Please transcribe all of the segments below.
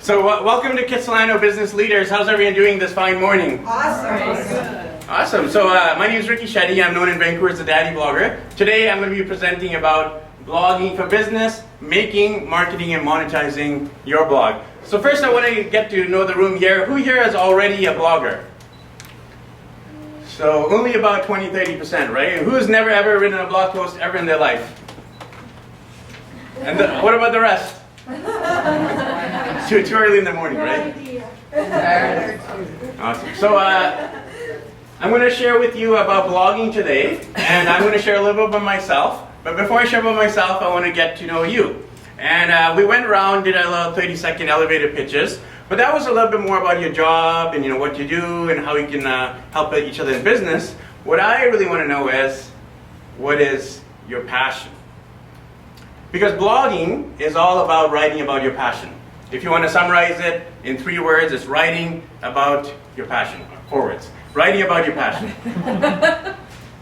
So welcome to Kitsilano Business Leaders. How's everyone doing this fine morning? Awesome. Awesome. So my name is Ricky Shetty. I'm known in Vancouver as the Daddy Blogger. Today I'm going to be presenting about blogging for business, making, marketing, and monetizing your blog. So first I want to get to know the room here. Who here is already a blogger? So only about 20-30%, right? Who's never ever written a blog post ever in their life? And what about the rest? Too early in the morning, right? Awesome. So I'm going to share with you about blogging today, and I'm going to share a little bit about myself. But before I share about myself, I want to get to know you. And we went around, did a little 30-second elevator pitches, but that was a little bit more about your job and what you do and how you can help each other in business. What I really want to know is, what is your passion? Because blogging is all about writing about your passion. If you want to summarize it in 3 words, it's writing about your passion. 4 words. Writing about your passion.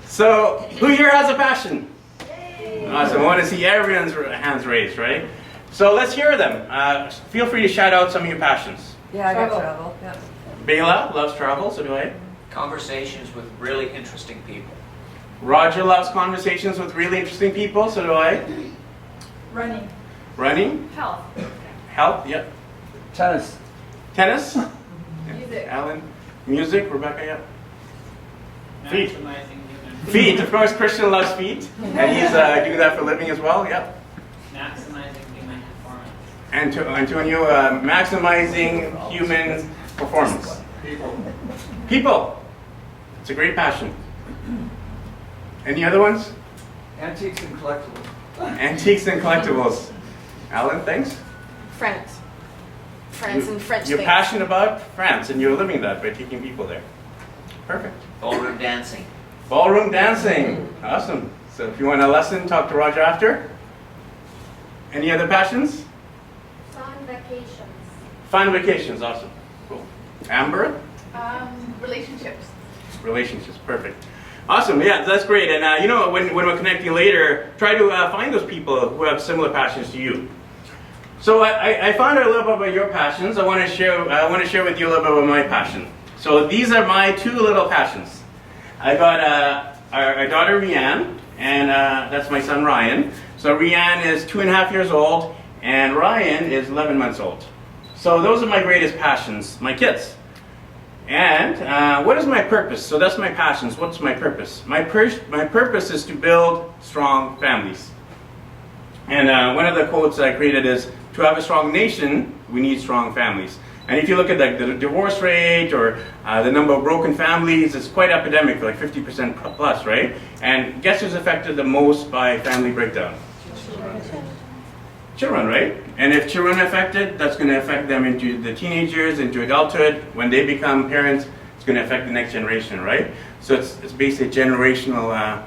So, who here has a passion? Awesome. I want to see everyone's hands raised, right? So let's hear them. Feel free to shout out some of your passions. Yeah, I got travel. Yeah. Bela loves travel, so do I. Conversations with really interesting people. Roger loves conversations with really interesting people, so do I. Running. Running. Health. Health, yep. Tennis. Tennis. Music. Alan. Music. Rebecca, yep. Feet. Maximizing human. Feet. Of course, Christian loves feet, and he's doing that for a living as well. Yep. Maximizing human performance. Antonio, maximizing human performance. People. It's a great passion. Any other ones? Antiques and collectibles. Antiques and collectibles. Alan, thanks. France. France and French You're things. passionate about France, and you're living that by taking people there. Perfect. Ballroom dancing. Ballroom dancing. Awesome. So if you want a lesson, talk to Roger after. Any other passions? Fun vacations. Fun vacations. Awesome. Cool. Amber? Relationships. Relationships. Perfect. Awesome. Yeah, that's great. And when we're connecting later, try to find those people who have similar passions to you. So I found out a little bit about your passions. I want to share with you a little bit about my passion. So these are my 2 little passions. I got our daughter Rianne, and that's my son Ryan. So Rianne is 2.5 years old, and Ryan is 11 months old. So those are my greatest passions, my kids. And what is my purpose? So that's my passions. What's my purpose? My purpose is to build strong families. And one of the quotes I created is, to have a strong nation, we need strong families. And if you look at the divorce rate or the number of broken families, it's quite epidemic, like 50% plus, right? And guess who's affected the most by family breakdown? Children, right? And if children are affected, that's going to affect them into the teenagers, into adulthood. When they become parents, it's going to affect the next generation, right? So it's basically a generational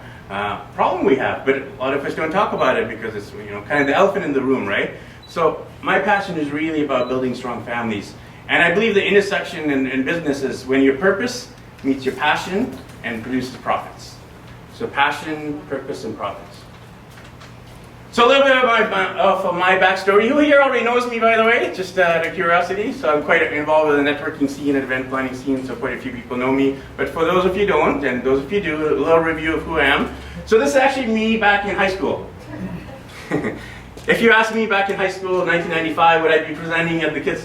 problem we have. But a lot of us don't talk about it because it's kind of the elephant in the room, right? So my passion is really about building strong families. And I believe the intersection in business is when your purpose meets your passion and produces profits. So passion, purpose, and profits. So a little bit of my backstory. Who here already knows me, by the way? Just out of curiosity. So I'm quite involved with the networking scene and event planning scene, so quite a few people know me. But for those of you who don't, and those of you do, a little review of who I am. So this is actually me back in high school. If you asked me back in high school in 1995, would I be presenting at the kids,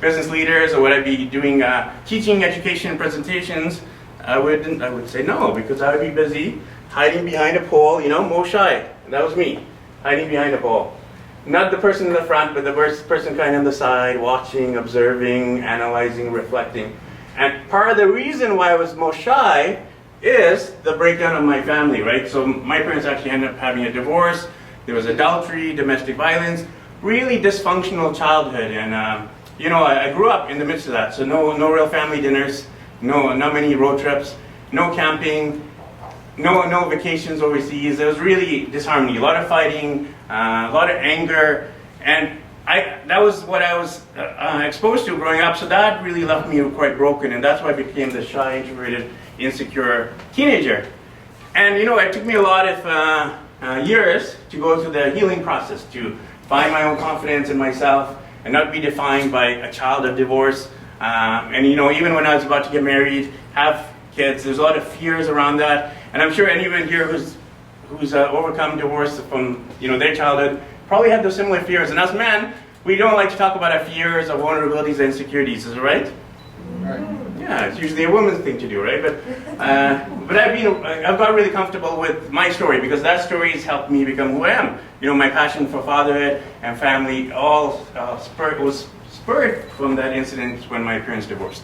business leaders, or would I be doing teaching, education, presentations? I would say no, because I would be busy hiding behind a pole, Mo Shy. That was me, hiding behind a pole. Not the person in the front, but the person kind of on the side, watching, observing, analyzing, reflecting. And part of the reason why I was most shy is the breakdown of my family, right? So my parents actually ended up having a divorce. There was adultery, domestic violence, really dysfunctional childhood. And, I grew up in the midst of that. So no real family dinners, not many road trips, no camping, no vacations overseas. There was really disharmony, a lot of fighting, a lot of anger. And that was what I was exposed to growing up. So that really left me quite broken. And that's why I became the shy, introverted, insecure teenager. And, it took me a lot of years to go through the healing process, to find my own confidence in myself, and not be defined by a child of divorce. And you know, even when I was about to get married, have kids, there's a lot of fears around that. And I'm sure anyone here who's overcome divorce from their childhood probably had those similar fears. And us men, we don't like to talk about our fears, our vulnerabilities, and insecurities. Is it right? Yeah, it's usually a woman's thing to do, right? But I've got really comfortable with my story because that story has helped me become who I am. You know, my passion for fatherhood and family all was spurred from that incident when my parents divorced.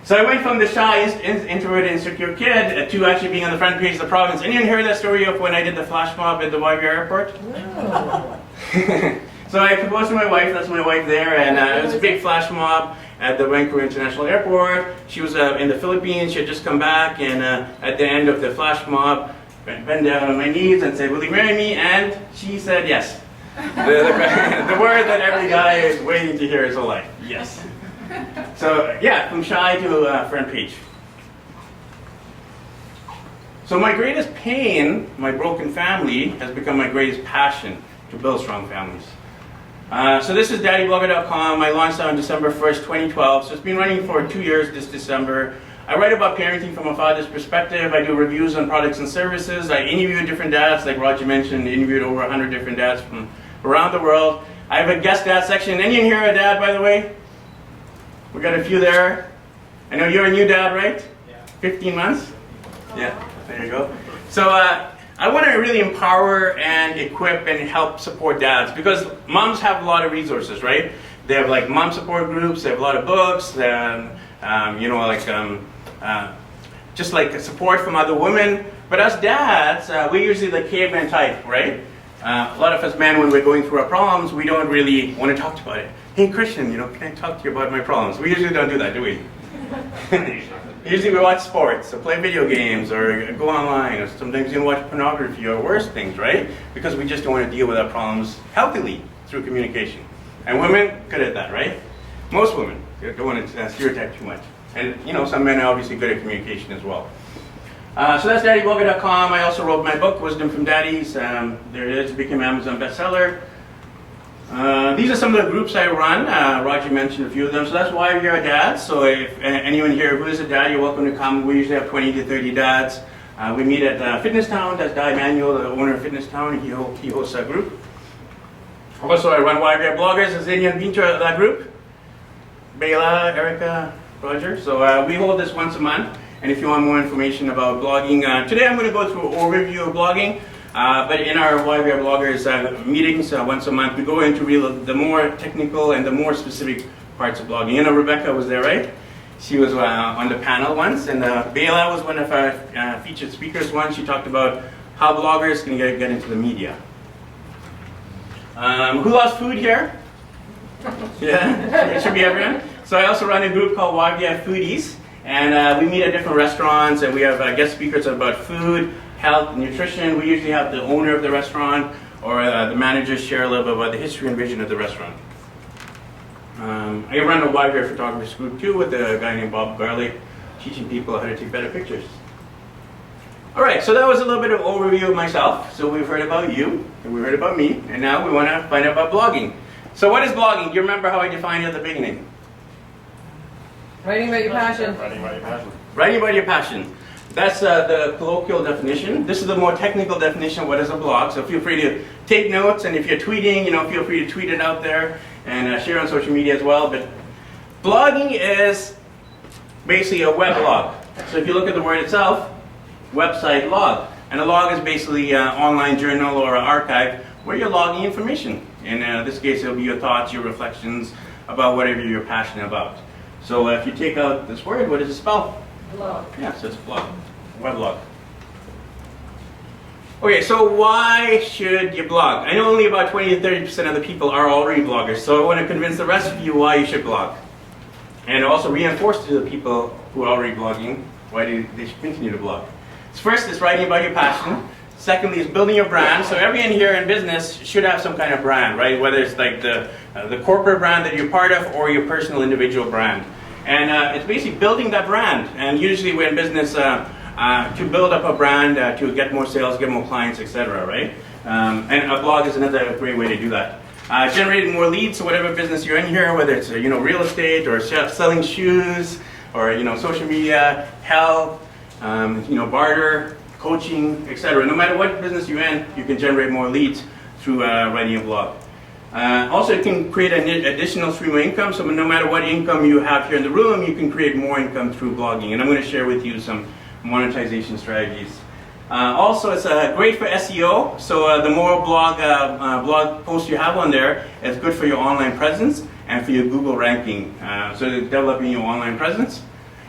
So I went from the shy, introverted, insecure kid to actually being on the front page of the province. Anyone hear that story of when I did the flash mob at the YVR airport? No. So I proposed to my wife, that's my wife there, and it was a big flash mob at the Vancouver International Airport. She was in the Philippines, she had just come back, and at the end of the flash mob, bent down on my knees and said, "Will you marry me?" And she said yes. The word that every guy is waiting to hear his whole life, yes. So yeah, from shy to front page. So my greatest pain, my broken family, has become my greatest passion to build strong families. So this is daddyblogger.com. I launched on December 1st, 2012. So it's been running for 2 years this December. I write about parenting from a father's perspective. I do reviews on products and services. I interview different dads, like Roger mentioned, interviewed over 100 different dads from around the world. I have a guest dad section. Anyone here a dad, by the way? We got a few there. I know you're a new dad, right? Yeah. 15 months? Yeah, there you go. So I want to really empower and equip and help support dads because moms have a lot of resources, right? They have like mom support groups, they have a lot of books, just like support from other women. But us dads, we're usually the caveman type, right? A lot of us men, when we're going through our problems, we don't really want to talk about it. Hey Christian, can I talk to you about my problems? We usually don't do that, do we? Usually we watch sports, or play video games, or go online, or sometimes watch pornography, or worse things, right? Because we just don't want to deal with our problems healthily through communication. And women good at that, right? Most women don't want to stereotype too much. And some men are obviously good at communication as well. So that's daddyblogger.com. I also wrote my book, Wisdom from Daddies. There it is, it became an Amazon bestseller. These are some of the groups I run. Roger mentioned a few of them. So that's why you're a dad. So if anyone here who is a dad, you're welcome to come. We usually have 20 to 30 dads. We meet at Fitness Town. That's Di Manuel, the owner of Fitness Town. He hosts that group. Also, I run YVR Bloggers. Is anyone been to that group? Bela, Erica, Roger. So we hold this once a month. And if you want more information about blogging, today I'm going to go through an overview of blogging. But in our YVR Bloggers meetings once a month, we go into the more technical and the more specific parts of blogging. Rebecca was there, right? She was on the panel once, and Bela was one of our featured speakers once. She talked about how bloggers can get into the media. Who loves food here? Yeah, it should be everyone. So I also run a group called YVR Foodies, and we meet at different restaurants, and we have guest speakers about food, health, nutrition. We usually have the owner of the restaurant or the managers share a little bit about the history and vision of the restaurant. I run a YVR photographers group too with a guy named Bob Garlic, teaching people how to take better pictures. All right, so that was a little bit of overview of myself. So we've heard about you, and we've heard about me, and now we want to find out about blogging. So what is blogging? Do you remember how I defined it at the beginning? Writing about your passion. Writing about your passion. That's the colloquial definition. This is the more technical definition of what is a blog. So feel free to take notes, and if you're tweeting, feel free to tweet it out there and share on social media as well. But blogging is basically a web log. So if you look at the word itself, website log. And a log is basically an online journal or an archive where you're logging information. In this case, it'll be your thoughts, your reflections about whatever you're passionate about. So if you take out this word, what does it spell? Blog. Yeah, so it's a blog, weblog. Okay, so why should you blog? I know only about 20 to 30% of the people are already bloggers, so I want to convince the rest of you why you should blog. And also reinforce to the people who are already blogging why they should continue to blog. So first is writing about your passion. Secondly is building your brand. So everyone here in business should have some kind of brand, right? Whether it's like the corporate brand that you're part of or your personal individual brand. And it's basically building that brand. And usually we're in business to build up a brand, to get more sales, get more clients, etc., right? And a blog is another great way to do that. generating more leads. So whatever business you're in here, whether it's real estate or selling shoes or social media, health, barter, coaching, etc. No matter what business you're in, you can generate more leads through writing a blog. Also, it can create an additional stream of income. So no matter what income you have here in the room, you can create more income through blogging. And I'm going to share with you some monetization strategies. Also, it's great for SEO. So the more blog posts you have on there, it's good for your online presence and for your Google ranking. So developing your online presence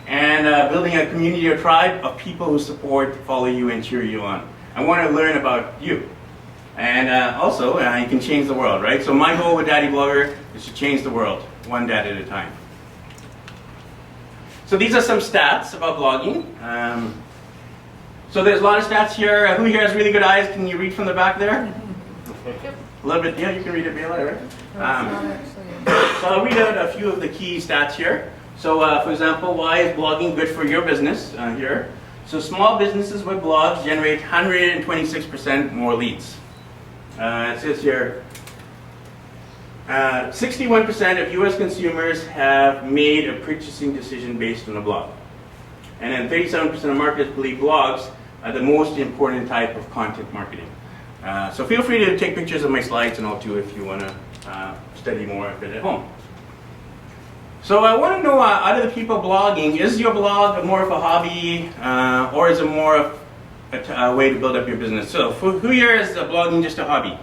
and building a community or tribe of people who support, follow you, and cheer you on. I want to learn about you. And also, you can change the world, right? So my goal with Daddy Blogger is to change the world, one dad at a time. So these are some stats about blogging. So there's a lot of stats here. Who here has really good eyes? Can you read from the back there? A little bit, yeah, you can read it, Bela, right? So I'll read out a few of the key stats here. So for example, why is blogging good for your business here? So small businesses with blogs generate 126% more leads. It says here, 61% of US consumers have made a purchasing decision based on a blog. And then 37% of marketers believe blogs are the most important type of content marketing. So feel free to take pictures of my slides and all too if you want to study more of it at home. So I want to know, out of the people blogging, is your blog more of a hobby or is it more of a way to build up your business? So for who here is blogging just a hobby?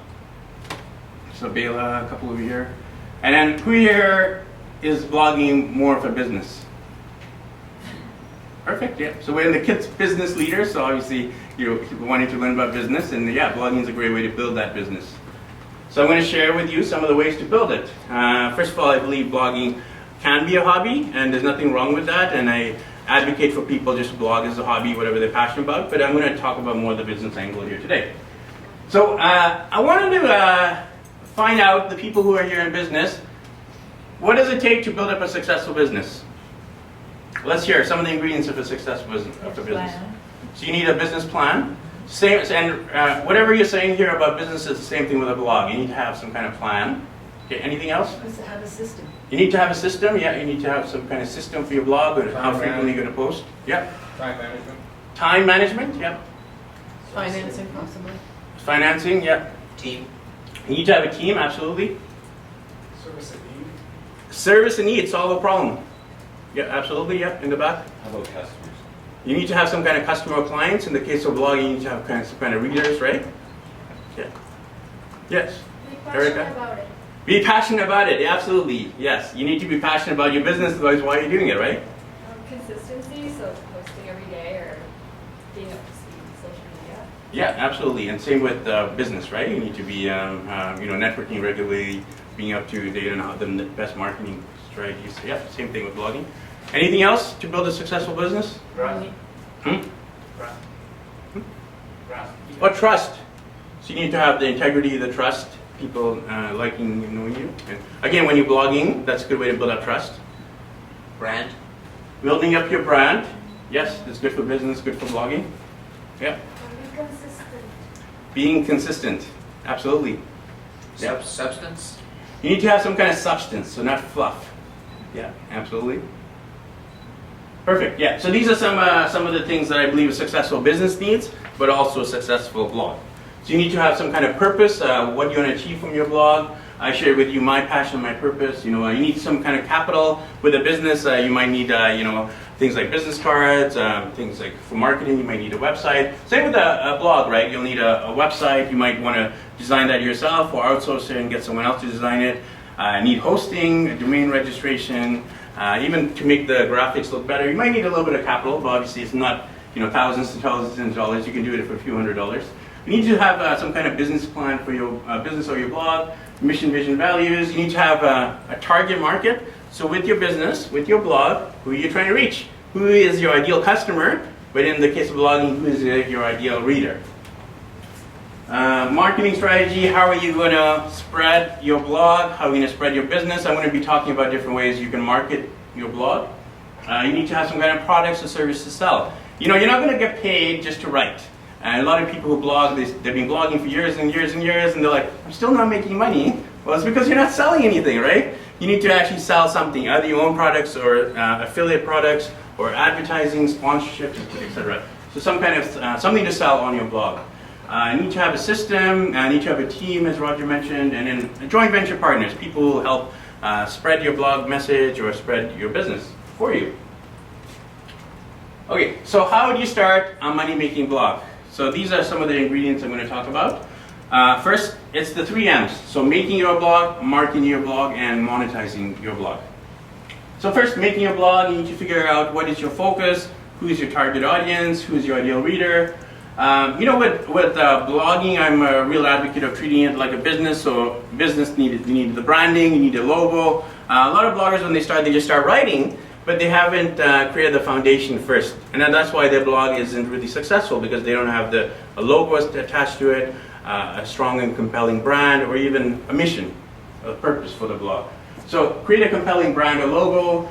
So Bela, a couple over here. And then who here is blogging more of a business? Perfect, yeah. So we're in the kids business leaders, so obviously you're wanting to learn about business, and yeah, blogging is a great way to build that business. So I'm going to share with you some of the ways to build it. First of all, I believe blogging can be a hobby, and there's nothing wrong with that, and I advocate for people just to blog as a hobby, whatever they're passionate about, but I'm going to talk about more of the business angle here today. So I wanted to find out, the people who are here in business, what does it take to build up a successful business? Let's hear some of the ingredients of a successful business. So you need a business plan. And whatever you're saying here about business is the same thing with a blog. You need to have some kind of plan. Okay, anything else? Just to have a system. You need to have a system. Yeah, you need to have some kind of system for your blog and how frequently you're going to post. Yeah. Time management. Time management. Yeah. Financing, possibly. Financing. Yeah. Team. You need to have a team. Absolutely. Service and need. Service and need. Solve a problem. Yeah, absolutely. Yeah, in the back. How about customers? You need to have some kind of customer or clients. In the case of blogging, you need to have some kind of readers, right? Yeah. Yes. Be passionate Erica? about it. Be passionate about it. Absolutely. Yes. You need to be passionate about your business. Otherwise, why are you doing it, right? Consistency, so posting every day or being up to speed with social media. Yeah, absolutely. And same with business, right? You need to be, networking regularly, being up to date on the best marketing strategies. Yeah, same thing with blogging. Anything else to build a successful business? Trust. Hmm? Trust. Trust. What trust? So you need to have the integrity, the trust, people liking and knowing you. And again, when you're blogging, that's a good way to build up trust. Brand. Building up your brand. Yes, it's good for business, good for blogging. Yeah. Be consistent. Being consistent. Absolutely. Yep. Substance. You need to have some kind of substance, so not fluff. Yeah, absolutely. Perfect. Yeah. So these are some of the things that I believe a successful business needs, but also a successful blog. So you need to have some kind of purpose, what you want to achieve from your blog. I share with you my passion, my purpose. You need some kind of capital with a business. You might need, things like business cards, things like for marketing. You might need a website. Same with a blog, right? You'll need a website. You might want to design that yourself or outsource it and get someone else to design it. Need hosting, a domain registration, even to make the graphics look better. You might need a little bit of capital, but obviously it's not thousands and thousands of dollars. You can do it for a few $100s. You need to have some kind of business plan for your business or your blog, mission, vision, values. You need to have a target market. So with your business, with your blog, who are you trying to reach? Who is your ideal customer? But in the case of blogging, who is your ideal reader? Marketing strategy, how are you going to spread your blog? How are you going to spread your business? I'm going to be talking about different ways you can market your blog. You need to have some kind of products or service to sell. You're not going to get paid just to write. And a lot of people who blog, they've been blogging for years and years and years, and they're like, I'm still not making money. Well, it's because you're not selling anything, right? You need to actually sell something, either your own products or affiliate products or advertising, sponsorships, etc. So some kind of something to sell on your blog. You need to have a system, you need to have a team, as Roger mentioned, and then joint venture partners, people who will help spread your blog message or spread your business for you. Okay, so how do you start a money-making blog? So these are some of the ingredients I'm going to talk about. First, it's the 3 M's. So making your blog, marketing your blog, and monetizing your blog. So first, making your blog, you need to figure out what is your focus, who is your target audience, who is your ideal reader. You know, with blogging, I'm a real advocate of treating it like a business. So business you need the branding, you need a logo. A lot of bloggers, when they start, they just start writing, but they haven't created the foundation first. And then that's why their blog isn't really successful, because they don't have a logo attached to it, a strong and compelling brand, or even a mission, a purpose for the blog. So create a compelling brand or logo.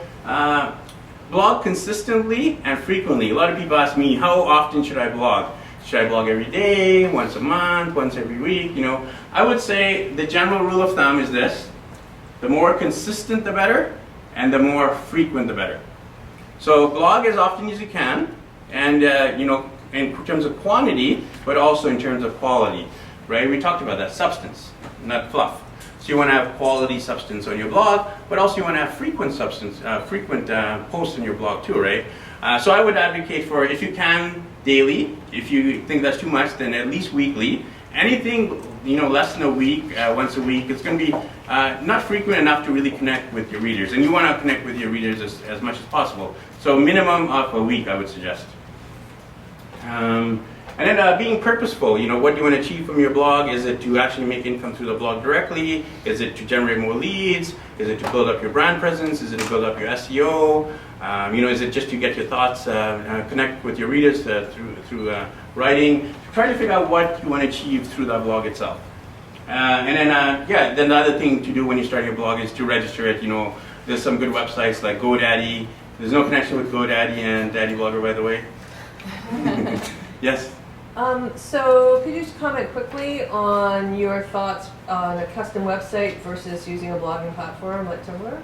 Blog consistently and frequently. A lot of people ask me, how often should I blog? Should I blog every day, once a month, once every week? You know, I would say the general rule of thumb is this: the more consistent, the better, and the more frequent, the better. So blog as often as you can, and you know, in terms of quantity, but also in terms of quality, right? We talked about that, substance, not fluff. So you want to have quality substance on your blog, but also you want to have frequent substance, frequent posts on your blog too, right? So I would advocate for, if you can, daily. If you think that's too much, then at least weekly. Anything, you know, less than a week, once a week, it's going to be not frequent enough to really connect with your readers. And you want to connect with your readers as much as possible. So minimum of a week, I would suggest. And then being purposeful, you know, what do you want to achieve from your blog? Is it to actually make income through the blog directly? Is it to generate more leads? Is it to build up your brand presence? Is it to build up your SEO? You know, is it just to get your thoughts, connect with your readers through writing? Try to figure out what you want to achieve through that blog itself. And then, yeah, then the other thing to do when you start your blog is to register it. You know, there's some good websites like GoDaddy. There's no connection with GoDaddy and Daddy Blogger, by the way. Yes? So could you just comment quickly on your thoughts on a custom website versus using a blogging platform like Tumblr?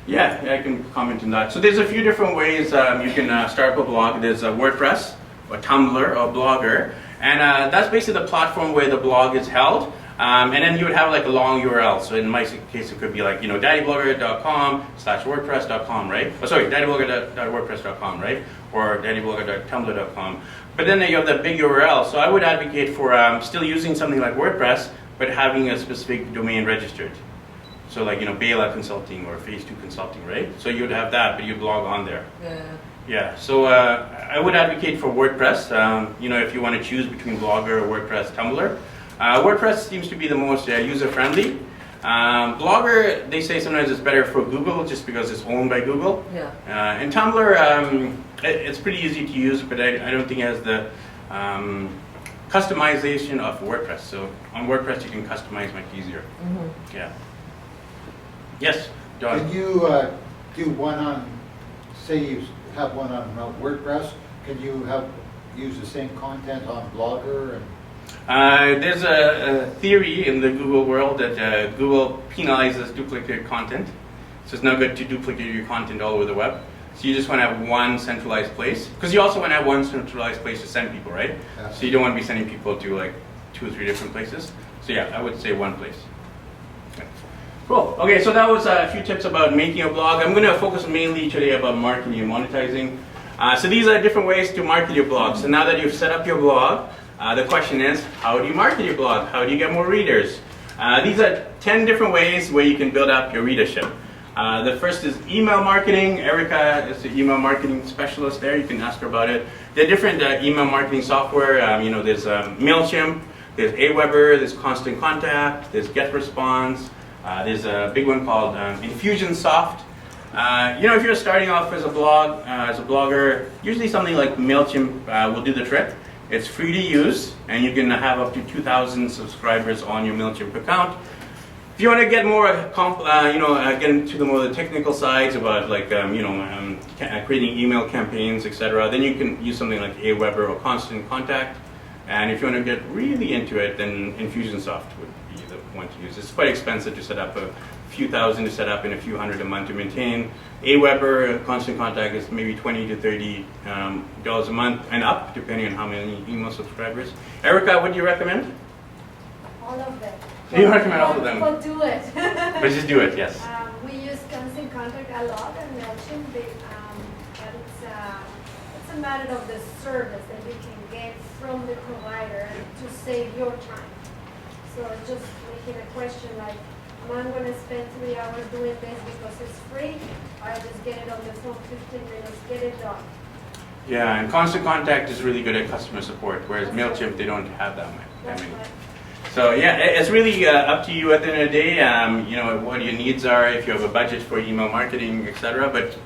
Yeah, I can comment on that. So there's a few different ways you can start up a blog. There's WordPress, or Tumblr, or Blogger. And that's basically the platform where the blog is held. And then you would have like a long URL. So in my case, it could be like, you know, daddyblogger.com/wordpress.com, right? Oh, sorry, daddyblogger.wordpress.com, right? Or daddyblogger.tumblr.com. But then you have that big URL. So I would advocate for still using something like WordPress, but having a specific domain registered. So like, you know, Bela Consulting or Phase 2 Consulting, right? So you would have that, but you blog on there. Yeah. Yeah, so I would advocate for WordPress, you know, if you want to choose between Blogger or WordPress, Tumblr. WordPress seems to be the most user-friendly. Blogger, they say sometimes it's better for Google just because it's owned by Google. Yeah. And Tumblr, it's pretty easy to use, but I don't think it has the customization of WordPress. So on WordPress, you can customize much easier. Mm-hmm. Yeah. Yes, John? Can you do one on, say you have one on WordPress, can you use the same content on Blogger? And There's a theory in the Google world that Google penalizes duplicate content. So it's not good to duplicate your content all over the web. So you just want to have one centralized place. Because you also want to have one centralized place to send people, right? Yeah. So you don't want to be sending people to like 2 or 3 different places. So yeah, I would say one place. Okay. Cool. Okay, so that was a few tips about making a blog. I'm going to focus mainly today about marketing and monetizing. So these are different ways to market your blog. So now that you've set up your blog, the question is, how do you market your blog? How do you get more readers? These are 10 different ways where you can build up your readership. The first is email marketing. Erica is the email marketing specialist there. You can ask her about it. There are different email marketing software. You know, there's MailChimp, there's Aweber, there's Constant Contact, there's GetResponse. There's a big one called Infusionsoft. You know, if you're starting off as a blogger, usually something like MailChimp will do the trick. It's free to use, and you can have up to 2,000 subscribers on your MailChimp account. If you want to get more, get into the more the technical sides about like, creating email campaigns, etc., then you can use something like Aweber or Constant Contact. And if you want to get really into it, then Infusionsoft would be want to use. It's quite expensive to set up, a few thousand to set up and a few hundred a month to maintain. Aweber, Constant Contact is maybe $20 to $30 a month and up, depending on how many email subscribers. Erica, what do you recommend? All of them. You recommend all of them? People do it. But just do it, yes. We use Constant Contact a lot and MailChimp, but it's a matter of the service that we can get from the provider to save your time. So just making a question like, am I going to spend 3 hours doing this because it's free? Or I just get it on the phone, 15 minutes, get it done. Yeah, and Constant Contact is really good at customer support, whereas That's MailChimp, right. they don't have that much. That's I mean, right. so yeah, it's really up to you at the end of the day. You know what your needs are, if you have a budget for email marketing, etc. But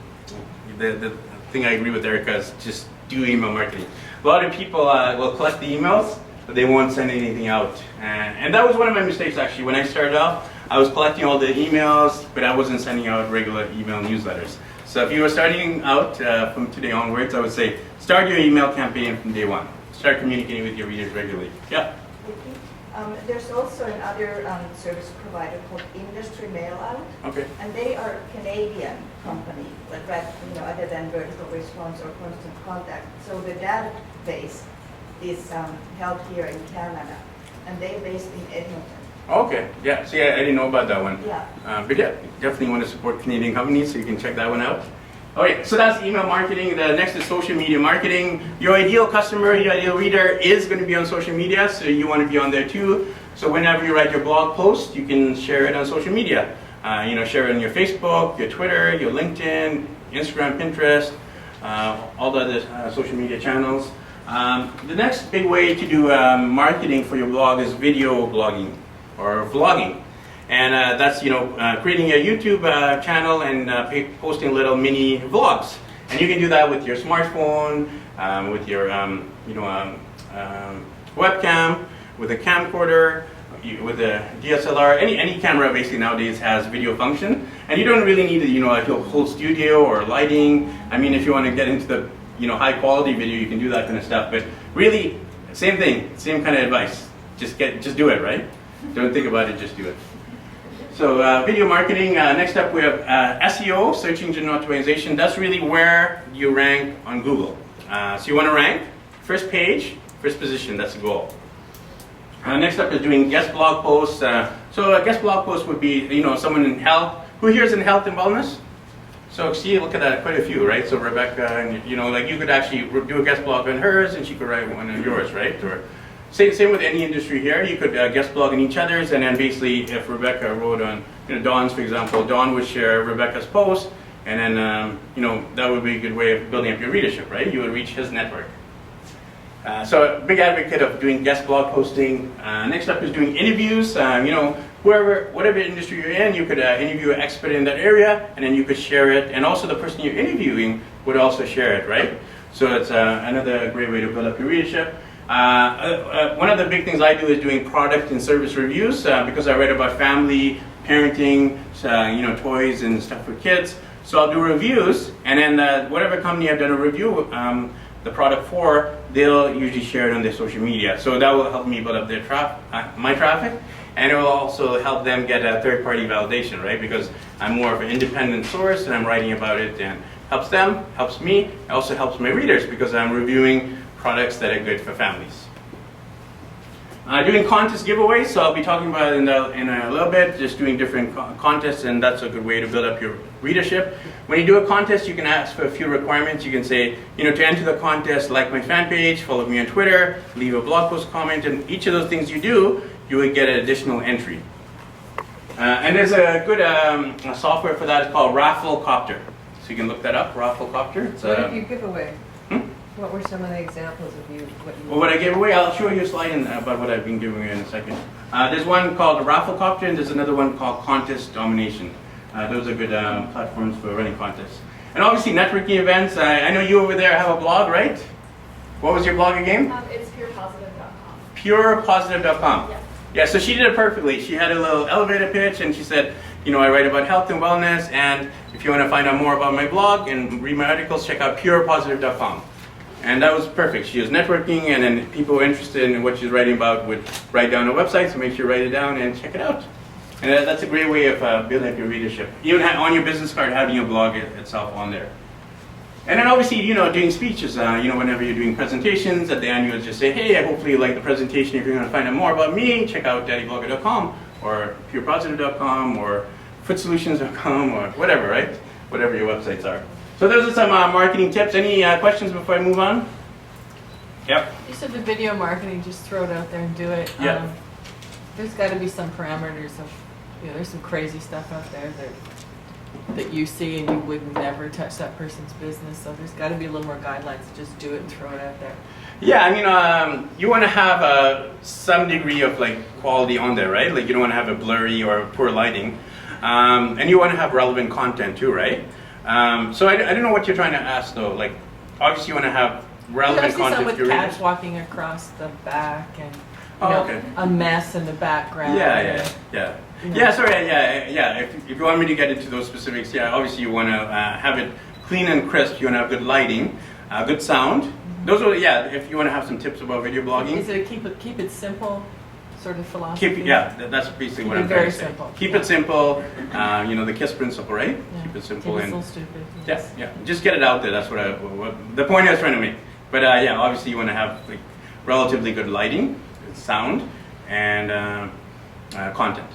the thing I agree with Erica is just do email marketing. A lot of people will collect the emails, but they won't send anything out. And that was one of my mistakes actually. When I started off, I was collecting all the emails, but I wasn't sending out regular email newsletters. So if you were starting out from today onwards, I would say start your email campaign from day one. Start communicating with your readers regularly. Yeah. There's also another service provider called Industry Mailout, Okay. and they are a Canadian company, but other than vertical response or constant contact. So the database is held here in Canada, and they're based in Edmonton. Okay. Yeah. See, I didn't know about that one. Yeah. But yeah, definitely want to support Canadian companies, so you can check that one out. Okay, so that's email marketing. The next is social media marketing. Your ideal customer, your ideal reader is going to be on social media, so you want to be on there too. So whenever you write your blog post, you can share it on social media. Share it on your Facebook, your Twitter, your LinkedIn, Instagram, Pinterest, all the other social media channels. The next big way to do marketing for your blog is video blogging or vlogging. And that's, creating a YouTube channel and posting little mini vlogs. And you can do that with your smartphone, with your, webcam, with a camcorder, with a DSLR. Any camera basically nowadays has video function. And you don't really need, a whole studio or lighting. I mean, if you want to get into the, high quality video, you can do that kind of stuff. But really, same thing, same kind of advice. Just do it, right? Don't think about it, just do it. So video marketing, next up we have SEO, search engine optimization. That's really where you rank on Google. So you want to rank, first page, first position, that's the goal. Next up is doing guest blog posts. So a guest blog post would be, someone in health. Who here is in health and wellness? So see, look at that, quite a few, right? So Rebecca, you could actually do a guest blog on hers and she could write one on yours, right? Or same with any industry here. You could guest blog on each other's, and then basically if Rebecca wrote on Dawn's, for example, Dawn would share Rebecca's post, and then that would be a good way of building up your readership, right? You would reach his network. So a big advocate of doing guest blog posting. Next up is doing interviews. Whatever industry you're in, you could interview an expert in that area, and then you could share it, and also the person you're interviewing would also share it, right? So it's another great way to build up your readership. One of the big things I do is doing product and service reviews because I write about family, parenting, toys and stuff for kids. So I'll do reviews, and then whatever company I've done a review, the product for, they'll usually share it on their social media. So that will help me build up their my traffic, and it will also help them get a third-party validation, right? Because I'm more of an independent source, and I'm writing about it, and helps them, helps me, it also helps my readers because I'm reviewing products that are good for families. Doing contest giveaways, so I'll be talking about it in a little bit, just doing different contests, and that's a good way to build up your readership. When you do a contest, you can ask for a few requirements. You can say, to enter the contest, like my fan page, follow me on Twitter, leave a blog post comment, and each of those things you do, you would get an additional entry. And there's a good software for that. It's called Rafflecopter. So you can look that up, Rafflecopter. What did you give away? What were some of the examples of what I gave away? I'll show you a slide about what I've been giving away in a second. There's one called Rafflecopter, and there's another one called Contest Domination. Those are good platforms for running contests. And obviously networking events. I know you over there have a blog, right? What was your blog again? It's purepositive.com. Purepositive.com. Yes. Yeah, so she did it perfectly. She had a little elevator pitch, and she said, I write about health and wellness, and if you want to find out more about my blog and read my articles, check out purepositive.com. And that was perfect. She was networking, and then people interested in what she's writing about would write down her website, so make sure you write it down and check it out. And that's a great way of building up your readership. Even on your business card, having your blog itself on there. And then obviously, doing speeches, whenever you're doing presentations, at the end you would just say, hey, hopefully you like the presentation. If you're going to find out more about me, check out daddyblogger.com or purepositive.com or foodsolutions.com or whatever, right? Whatever your websites are. So those are some marketing tips. Any questions before I move on? Yep. You said the video marketing, just throw it out there and do it. Yeah. There's got to be some parameters of, there's some crazy stuff out there that you see and you would never touch that person's business. So there's got to be a little more guidelines. Just do it and throw it out there. Yeah, I mean, you want to have some degree of quality on there, right? Like you don't want to have a blurry or poor lighting, and you want to have relevant content too, right? So I don't know what you're trying to ask though. Like, obviously you want to have relevant content. Some with cats walking across the back and okay. a mess in the background. Yeah. Yeah, sorry, yeah. If you want me to get into those specifics, yeah, obviously you want to have it clean and crisp. You want to have good lighting, good sound. Mm-hmm. Those are, if you want to have some tips about video blogging. Is it keep it simple sort of philosophy? That's basically what I'm trying to say. Simple. Keep it simple. The KISS principle, right? Yeah. Keep it simple. Keep it so stupid. Yeah. Just get it out there. That's what the point I was trying to make. But obviously you want to have relatively good lighting, sound, and content.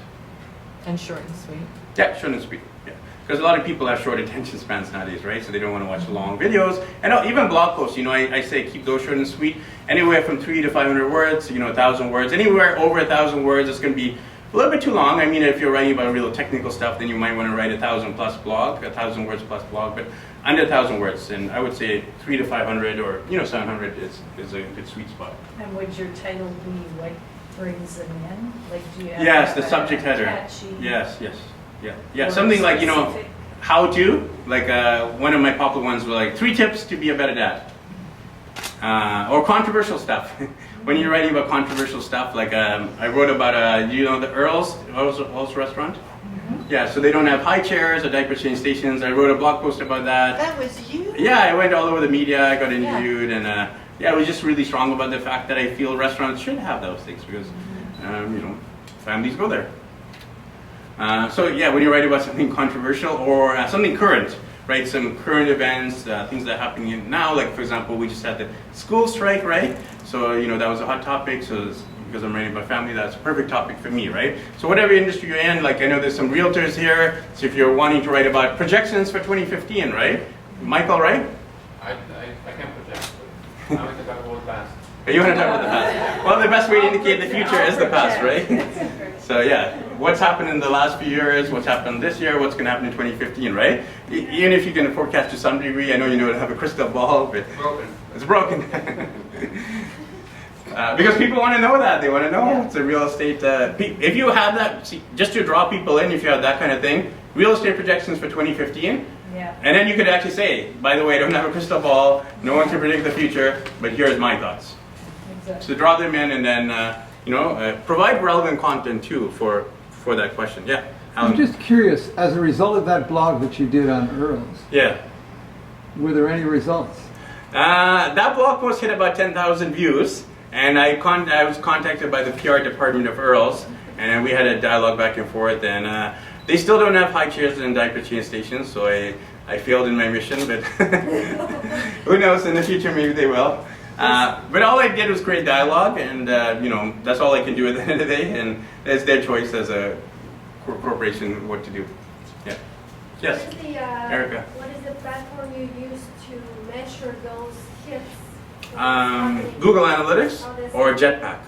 And short and sweet. Yeah, short and sweet. Yeah, because a lot of people have short attention spans nowadays, right? So they don't want to watch long videos. And even blog posts, I say keep those short and sweet. Anywhere from 300 to 500 words, 1,000 words. Anywhere over 1,000 words, it's going to be a little bit too long. I mean, if you're writing about real technical stuff, then you might want to write 1,000 plus blog, 1,000 words plus blog. But under 1,000 words, and I would say 300 to 500 or 700 is a good sweet spot. And would your title be what brings them in? Like, do you have yes, the subject header. Catchy yes, yeah. Something like how to. Like one of my popular ones were 3 tips to be a better dad. Or controversial stuff. When you're writing about controversial stuff, I wrote about the Earl's restaurant. Mm-hmm. Yeah, so they don't have high chairs or diaper change stations. I wrote a blog post about that. That was you? Yeah, I went all over the media. I got interviewed, and I was just really strong about the fact that I feel restaurants should have those things because, families go there. When you write about something controversial or something current, right? Some current events, things that are happening now. Like for example, we just had the school strike, right? So that was a hot topic. So because I'm writing about family, that's a perfect topic for me, right? So whatever industry you're in, I know there's some realtors here. So if you're wanting to write about projections for 2015, right? Michael, right? I can't project, but I want to talk about the past. You want to talk about the past? Well, the best way to indicate the future is the past, right? So what's happened in the last few years, what's happened this year, what's going to happen in 2015, right? Even if you can forecast to some degree, I know you have a crystal ball, but it's broken. Because people want to know that. They want to know it's a real estate. If you have that, just to draw people in, if you have that kind of thing, real estate projections for 2015, and then you could actually say, by the way, I don't have a crystal ball, no one can predict the future, but here's my thoughts. Exactly. So draw them in and then, provide relevant content too for that question. Yeah, Alan. I'm just curious, as a result of that blog that you did on Earls, were there any results? That blog post hit about 10,000 views, and I was contacted by the PR department of Earls, and we had a dialogue back and forth, and they still don't have high chairs and diaper change stations, so I failed in my mission, but who knows, in the future maybe they will. But all I did was create dialogue, and that's all I can do at the end of the day, and it's their choice as a corporation what to do. Yeah. Yes. Erica. What is the platform you use to measure those hits? Google Analytics or Jetpack.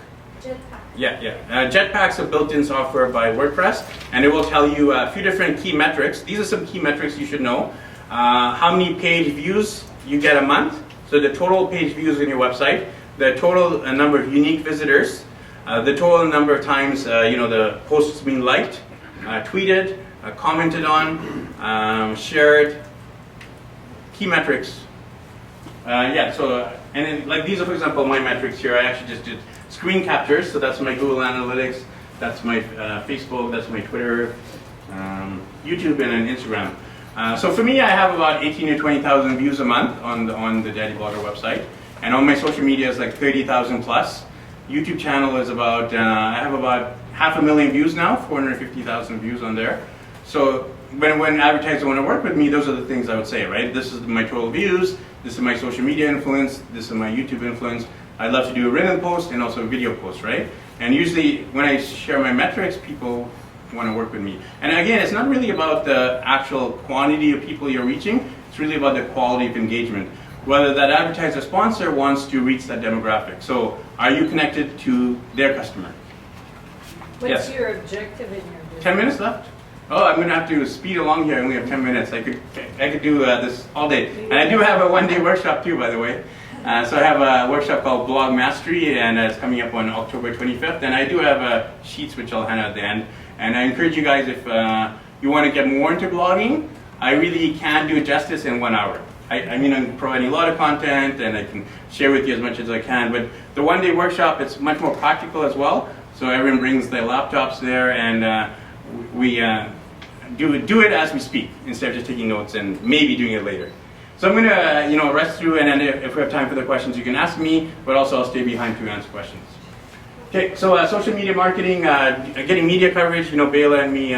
Jetpack. Yeah. Jetpack's a built-in software by WordPress, and it will tell you a few different key metrics. These are some key metrics you should know. How many page views you get a month. So the total page views on your website, the total number of unique visitors, the total number of times the post has been liked, tweeted, commented on, shared, key metrics. And then these are, for example, my metrics here. I actually just did screen captures, so that's my Google Analytics, that's my Facebook, that's my Twitter, YouTube, and then Instagram. So for me, I have about 18 to 20,000 views a month on the Daddy Blogger website. And on my social media is like 30,000 plus. YouTube channel is about, I have about 500,000 views now, 450,000 views on there. So when advertisers want to work with me, those are the things I would say, right? This is my total views, this is my social media influence, this is my YouTube influence. I love to do a written post and also a video post, right? And usually when I share my metrics, people want to work with me. And again, it's not really about the actual quantity of people you're reaching, it's really about the quality of engagement. Whether that advertiser sponsor wants to reach that demographic. So are you connected to their customer? What's Yes. your objective in your business? 10 minutes left? Oh, I'm going to have to speed along here. I only have 10 minutes. I could do this all day. And I do have a one-day workshop too, by the way. So I have a workshop called Blog Mastery, and it's coming up on October 25th. And I do have sheets which I'll hand out at the end. And I encourage you guys, if you want to get more into blogging, I really can't do it justice in 1 hour. I mean, I'm providing a lot of content, and I can share with you as much as I can. But the one-day workshop, it's much more practical as well. So everyone brings their laptops there, and we do it as we speak, instead of just taking notes and maybe doing it later. So I'm going to rest through, and then if we have time for the questions, you can ask me, but also I'll stay behind to answer questions. Okay, so social media marketing, getting media coverage. Bayla and me,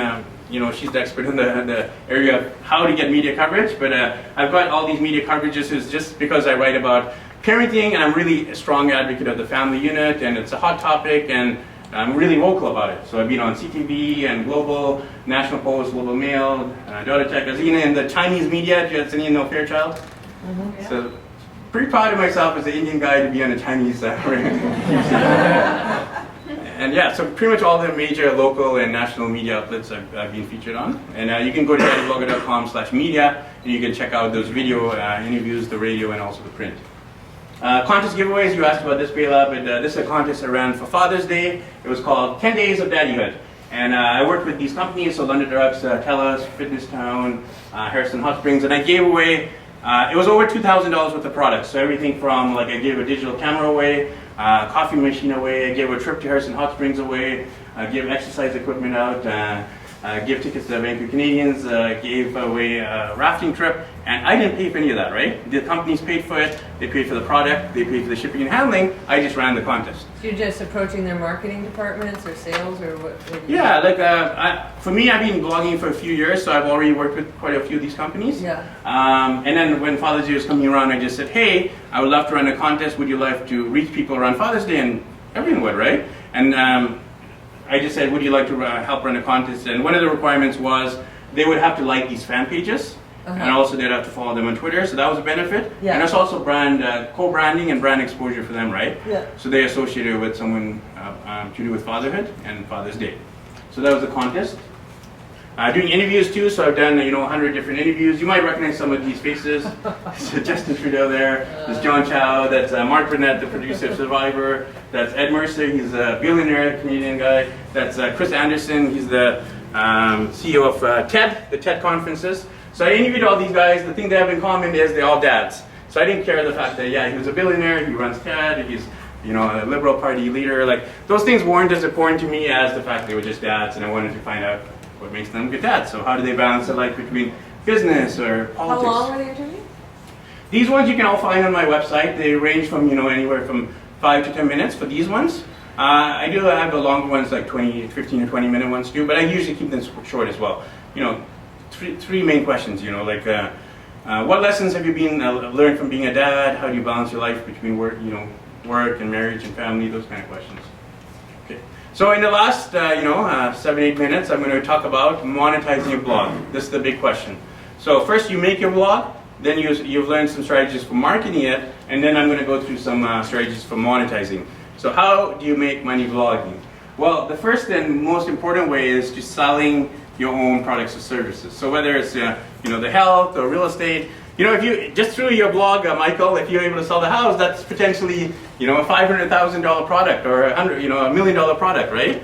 she's the expert in the area of how to get media coverage, but I've got all these media coverages is just because I write about parenting, and I'm really a strong advocate of the family unit, and it's a hot topic, and I'm really vocal about it. So I've been on CTV and Global, National Post, Global Mail, Daughter Tech, I was even in the Chinese media. Do you guys know Fairchild? Yeah. So pretty proud of myself as an Indian guy to be on a Chinese And yeah, so pretty much all the major local and national media outlets I've been featured on. And you can go to daddyblogger.com/media, and you can check out those video interviews, the radio, and also the print. Contest giveaways, you asked about this, Bayla, but this is a contest I ran for Father's Day. It was called 10 Days of Daddyhood. And I worked with these companies, so London Drugs, TELUS, Fitness Town, Harrison Hot Springs, and I gave away, it was over $2,000 worth of products. So everything from, like, I gave a digital camera away, coffee machine away, I gave a trip to Harrison Hot Springs away, I gave exercise equipment out, give tickets to the Vancouver Canadians, gave away a rafting trip, and I didn't pay for any of that, right? The companies paid for it, they paid for the product, they paid for the shipping and handling, I just ran the contest. So you're just approaching their marketing departments or sales, or what do you Yeah, like for me, I've been blogging for a few years, so I've already worked with quite a few of these companies. Yeah. And then when Father's Day was coming around, I just said, hey, I would love to run a contest, would you like to reach people around Father's Day? And everyone would, right? And I just said, would you like to help run a contest? And one of the requirements was they would have to like these fan pages, and also they'd have to follow them on Twitter, so that was a benefit. Yeah. And it's also brand co-branding and brand exposure for them, right? Yeah. So they associated with someone to do with fatherhood and Father's Day. So that was the contest. Doing interviews too, so I've done 100 different interviews. You might recognize some of these faces. There's Justin Trudeau there. There's John Chow. That's Mark Burnett, the producer of Survivor. That's Ed Mercer. He's a billionaire Canadian guy. That's Chris Anderson. He's the CEO of TED, the TED conferences. So I interviewed all these guys. The thing they have in common is they're all dads. So I didn't care the fact that he was a billionaire. He runs TED. He's a Liberal Party leader. Like those things weren't as important to me as the fact they were just dads, and I wanted to find out what makes them good dads. So how do they balance the life between business or politics? How long were the interviews? These ones you can all find on my website. They range from anywhere from 5 to 10 minutes for these ones. I do have the longer ones, like 15 or 20 minute ones too, but I usually keep them short as well. Three main questions. Like what lessons have you learned from being a dad? How do you balance your life between work and marriage and family? Those kind of questions. Okay. So in the last 7-8 minutes, I'm going to talk about monetizing your blog. This is the big question. So first you make your blog, then you've learned some strategies for marketing it, and then I'm going to go through some strategies for monetizing. So how do you make money blogging? Well, the first and most important way is just selling your own products or services. So whether it's the health or real estate, if you just through your blog, Michael, if you're able to sell the house, that's potentially a $500,000 product or $1 million product, right?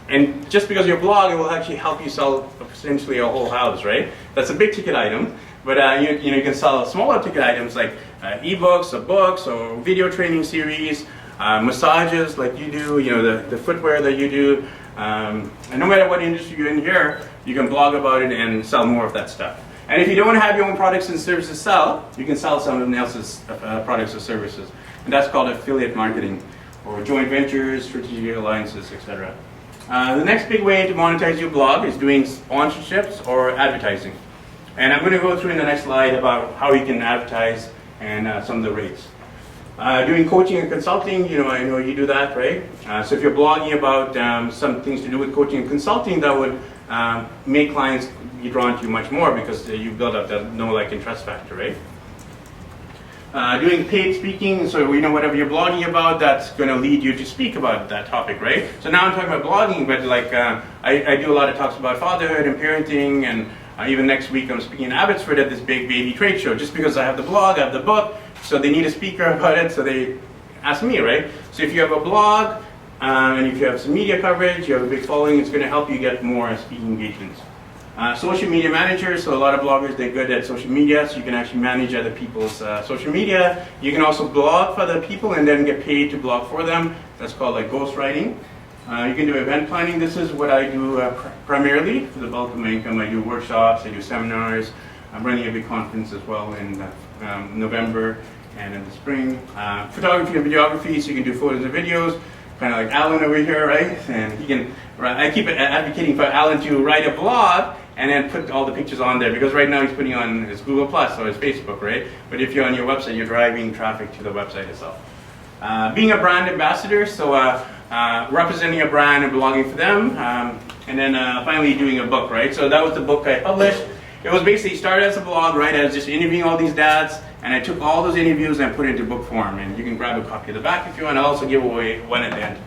And just because your blog, it will actually help you sell potentially a whole house, right? That's a big ticket item, but you can sell smaller ticket items like ebooks or books or video training series, massages like you do, the footwear that you do. And no matter what industry you're in here, you can blog about it and sell more of that stuff. And if you don't have your own products and services to sell, you can sell someone else's products or services. And that's called affiliate marketing, or joint ventures, strategic alliances, etc. The next big way to monetize your blog is doing sponsorships or advertising. And I'm going to go through in the next slide about how you can advertise and some of the rates. Doing coaching and consulting, I know you do that, right? So if you're blogging about some things to do with coaching and consulting, that would make clients be drawn to you much more because you build up that know, like, and trust factor, right? Doing paid speaking, so whatever you're blogging about, that's going to lead you to speak about that topic, right? So now I'm talking about blogging, but like I do a lot of talks about fatherhood and parenting, and even next week I'm speaking in Abbotsford at this big baby trade show, just because I have the blog, I have the book, so they need a speaker about it, so they ask me, right? So if you have a blog, and if you have some media coverage, you have a big following, it's going to help you get more speaking engagements. Social media manager, so a lot of bloggers, they're good at social media, so you can actually manage other people's social media. You can also blog for other people and then get paid to blog for them. That's called like ghostwriting. You can do event planning. This is what I do primarily for the bulk of my income. I do workshops, I do seminars. I'm running a big conference as well in November and in the spring. Photography and videography, so you can do photos and videos. Kind of like Alan over here, right? And he can. I keep advocating for Alan to write a blog and then put all the pictures on there, because right now he's putting on his Google Plus or his Facebook, right? But if you're on your website, you're driving traffic to the website itself. Being a brand ambassador, so representing a brand and blogging for them, and then finally doing a book, right? So that was the book I published. It was basically started as a blog, right? I was just interviewing all these dads, and I took all those interviews and put it into book form. And you can grab a copy of the back if you want. I'll also give away one at the end.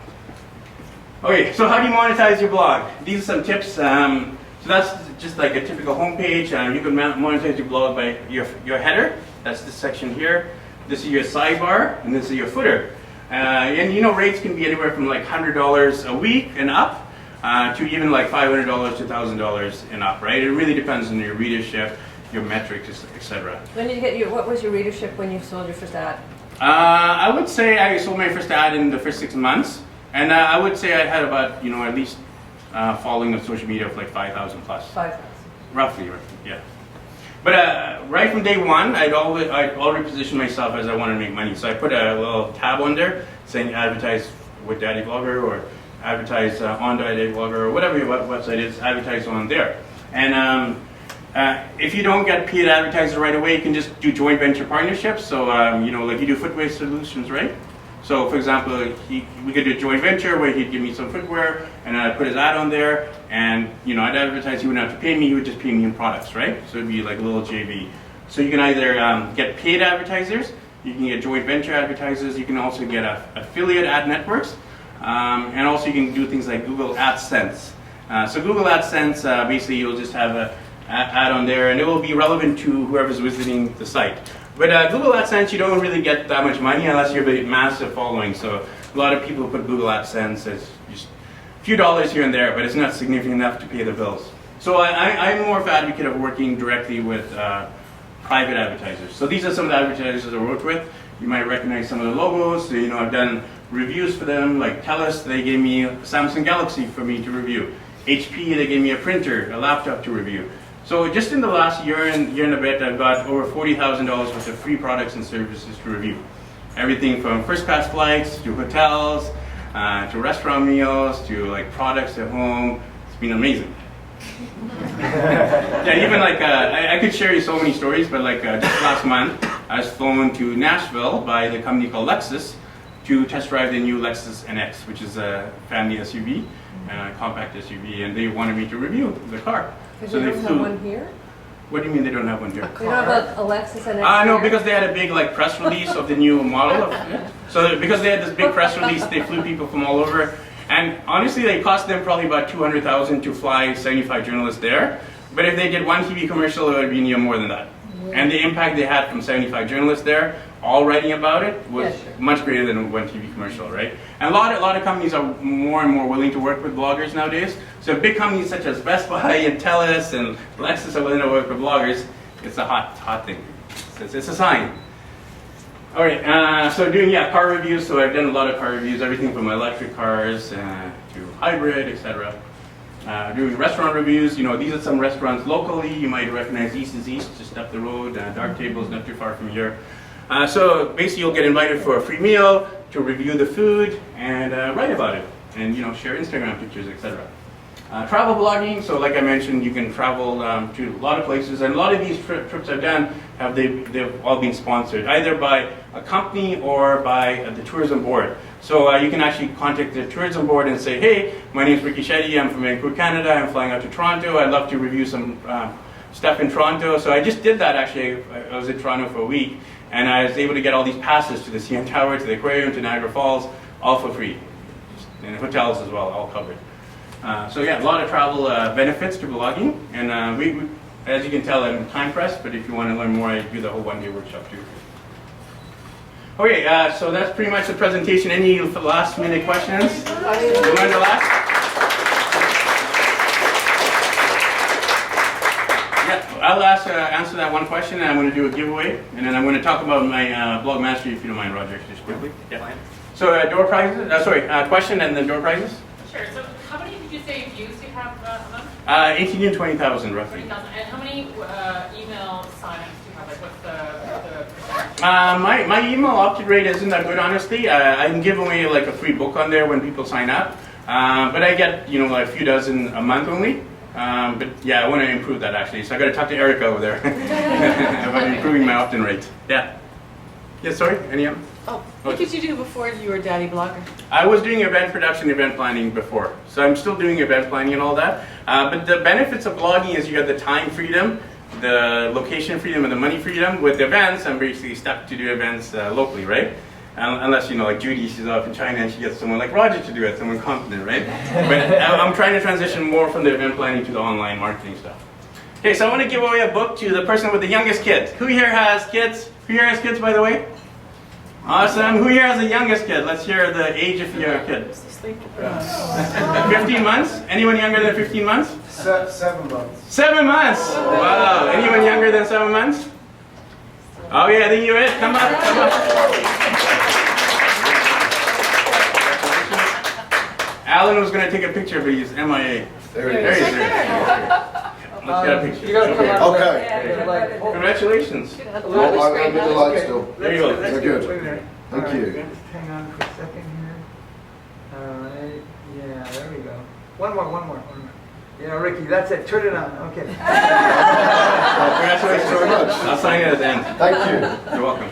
Okay, so how do you monetize your blog? These are some tips. So that's just like a typical homepage. You can monetize your blog by your header. That's this section here. This is your sidebar, and this is your footer. And rates can be anywhere from like $100 a week and up to even like $500 to $1,000 and up, right? It really depends on your readership, your metrics, etc. When did you get what was your readership when you sold your first ad? I would say I sold my first ad in the first 6 months, and I would say I had about at least following of social media of like 5,000 plus. 5,000. Roughly, yeah. But right from day one, I'd already positioned myself as I wanted to make money. So I put a little tab on there saying advertise with Daddy Blogger, or advertise on Daddy Blogger, or whatever your website is, advertise on there. And if you don't get paid advertisers right away, you can just do joint venture partnerships. So like you do footwear solutions, right? So for example, we could do a joint venture where he'd give me some footwear, and I'd put his ad on there, and I'd advertise. He wouldn't have to pay me; he would just pay me in products, right? So it'd be like a little JV. So you can either get paid advertisers, you can get joint venture advertisers, you can also get affiliate ad networks, and also you can do things like Google AdSense. So Google AdSense, basically you'll just have an ad on there, and it will be relevant to whoever's visiting the site. But Google AdSense, you don't really get that much money unless you have a massive following. So a lot of people put Google AdSense as just a few dollars here and there, but it's not significant enough to pay the bills. So I'm more of an advocate of working directly with private advertisers. So these are some of the advertisers I worked with. You might recognize some of the logos. So, I've done reviews for them, like TELUS, they gave me a Samsung Galaxy for me to review. HP, they gave me a printer, a laptop to review. So just in the last year and a bit, I've got over $40,000 worth of free products and services to review. Everything from first class flights to hotels, to restaurant meals, to like products at home. It's been amazing. Yeah, even like, I could share you so many stories, but like just last month, I was flown to Nashville by the company called Lexus to test drive the new Lexus NX, which is a family SUV, compact SUV, and they wanted me to review the car. So they don't have one here? What do you mean they don't have one here? They don't have a Lexus NX no, because they had a big like press release of the new model. So because they had this big press release, they flew people from all over. And honestly, it cost them probably about $200,000 to fly 75 journalists there. But if they did one TV commercial, it would be more than that. And the impact they had from 75 journalists there, all writing about it, was much greater than one TV commercial, right? And a lot of companies are more and more willing to work with bloggers nowadays. So big companies such as Best Buy and TELUS and Lexus are willing to work with bloggers. It's a hot thing. It's a sign. All right, so doing car reviews. So I've done a lot of car reviews, everything from electric cars to hybrid, etc. doing restaurant reviews. You know, these are some restaurants locally. You might recognize East is East, just up the road. Dark Table is not too far from here. So basically, you'll get invited for a free meal, to review the food, and write about it, and share Instagram pictures, etc. Travel blogging, so like I mentioned, you can travel to a lot of places, and a lot of these trips I've done, they've all been sponsored, either by a company or by the tourism board. So you can actually contact the tourism board and say, hey, my name is Ricky Shetty, I'm from Vancouver, Canada, I'm flying out to Toronto, I'd love to review some stuff in Toronto. So I just did that actually. I was in Toronto for a week, and I was able to get all these passes to the CN Tower, to the aquarium, to Niagara Falls, all for free. And hotels as well, all covered. So yeah, a lot of travel benefits to blogging, and we, as you can tell, I'm time pressed, but if you want to learn more, I do the whole one-day workshop too. Okay, so that's pretty much the presentation. Any last minute questions? You want to last? Yeah, I'll answer that one question, and I'm going to do a giveaway, and then I'm going to talk about my blog mastery, if you don't mind, Roger, just quickly. Yeah. So door prizes, question and then door prizes? Sure, so how many did you say views you have a month? 18 to 20,000 roughly. 20,000, and how many email sign-ups do you have? Like what's the percentage? My email opt-in rate isn't that good, honestly. I can give away like a free book on there when people sign up. But I get, like a few dozen a month only. But yeah, I want to improve that actually. So I got to talk to Erica over there about improving my opt-in rate. Yeah. Yeah, sorry, any other? What did you do before you were Daddy Blogger? I was doing event production, event planning before. So I'm still doing event planning and all that. But the benefits of blogging is you have the time freedom, the location freedom, and the money freedom. With events, I'm basically stuck to do events locally, right? Unless, like Judy, she's off in China and she gets someone like Roger to do it, someone competent, right? But I'm trying to transition more from the event planning to the online marketing stuff. Okay, so I want to give away a book to the person with the youngest kids. Who here has kids? Who here has kids, by the way? Awesome. Who here has the youngest kid? Let's hear the age if you have a kid. 15 months? Anyone younger than 15 months? 7 months. 7 months! Wow. Anyone younger than 7 months? Oh yeah, then you're it. Come up, come up. Alan was going to take a picture, but he's MIA. There he is. is. Let's get a picture. You gotta come out. Okay. Congratulations. Oh, I'm under the light still. There you go. They're good. Thank you. Just hang on for a second here. All right. Yeah, there we go. One more. Yeah, Ricky, that's it. Turn it on. Okay. Congratulations very much. I'll sign it at the end. Thank you. You're welcome.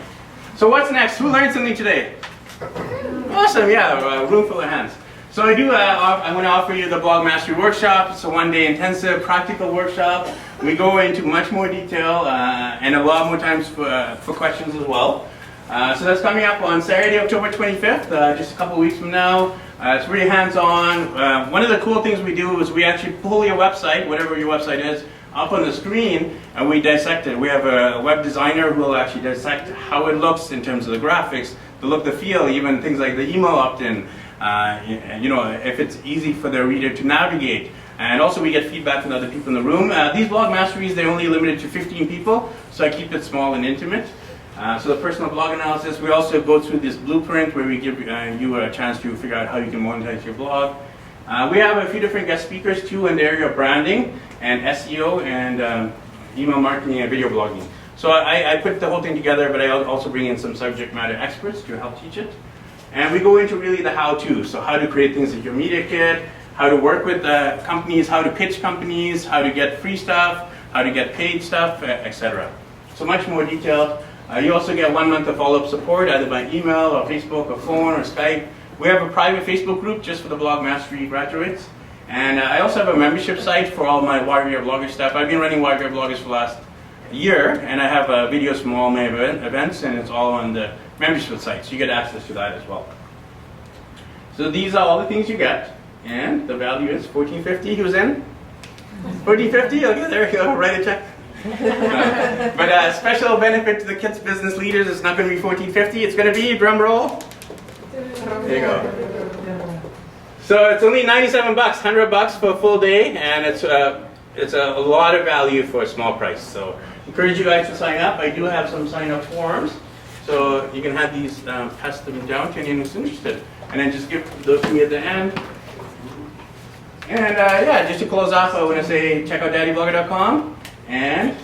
So what's next? Who learned something today? Awesome, yeah, a room full of hands. So I do, I'm going to offer you the Blog Mastery Workshop. It's a one-day intensive practical workshop. We go into much more detail and a lot more times for questions as well. So that's coming up on Saturday, October 25th, just a couple weeks from now. It's really hands-on. One of the cool things we do is we actually pull your website, whatever your website is, up on the screen, and we dissect it. We have a web designer who will actually dissect how it looks in terms of the graphics, the look, the feel, even things like the email opt-in. If it's easy for the reader to navigate. And also we get feedback from other people in the room. These blog masteries, they're only limited to 15 people, so I keep it small and intimate. So the personal blog analysis, we also go through this blueprint where we give you a chance to figure out how you can monetize your blog. We have a few different guest speakers too in the area of branding and SEO and email marketing and video blogging. So I put the whole thing together, but I also bring in some subject matter experts to help teach it. And we go into really the how-to, so how to create things like your media kit, how to work with companies, how to pitch companies, how to get free stuff, how to get paid stuff, etc. So much more detailed. You also get 1 month of follow-up support, either by email or Facebook or phone or Skype. We have a private Facebook group just for the Blog Mastery graduates. And I also have a membership site for all my Warrior Blogger stuff. I've been running Warrior Bloggers for the last year, and I have videos from all my events, and it's all on the membership site, so you get access to that as well. So these are all the things you get, and the value is $14.50. Who's in? $14.50? Okay, there you go. Write a check. But a special benefit to the Kids Business Leaders, it's not going to be $14.50. It's going to be, drum roll. There you go. So it's only $97, $100 for a full day, and it's a lot of value for a small price. So encourage you guys to sign up. I do have some sign-up forms, so you can have these pass them down to anyone who's interested, and then just give those to me at the end. And yeah, just to close off, I want to say check out daddyblogger.com. And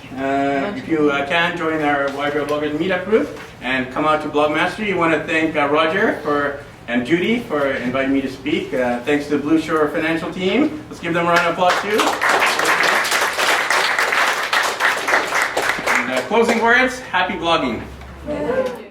if you can, join our Wider Bloggers meetup group and come out to Blogmaster. You want to thank Roger and Judy for inviting me to speak. Thanks to the Blue Shore Financial team. Let's give them a round of applause too. And closing words, happy blogging. Thank you.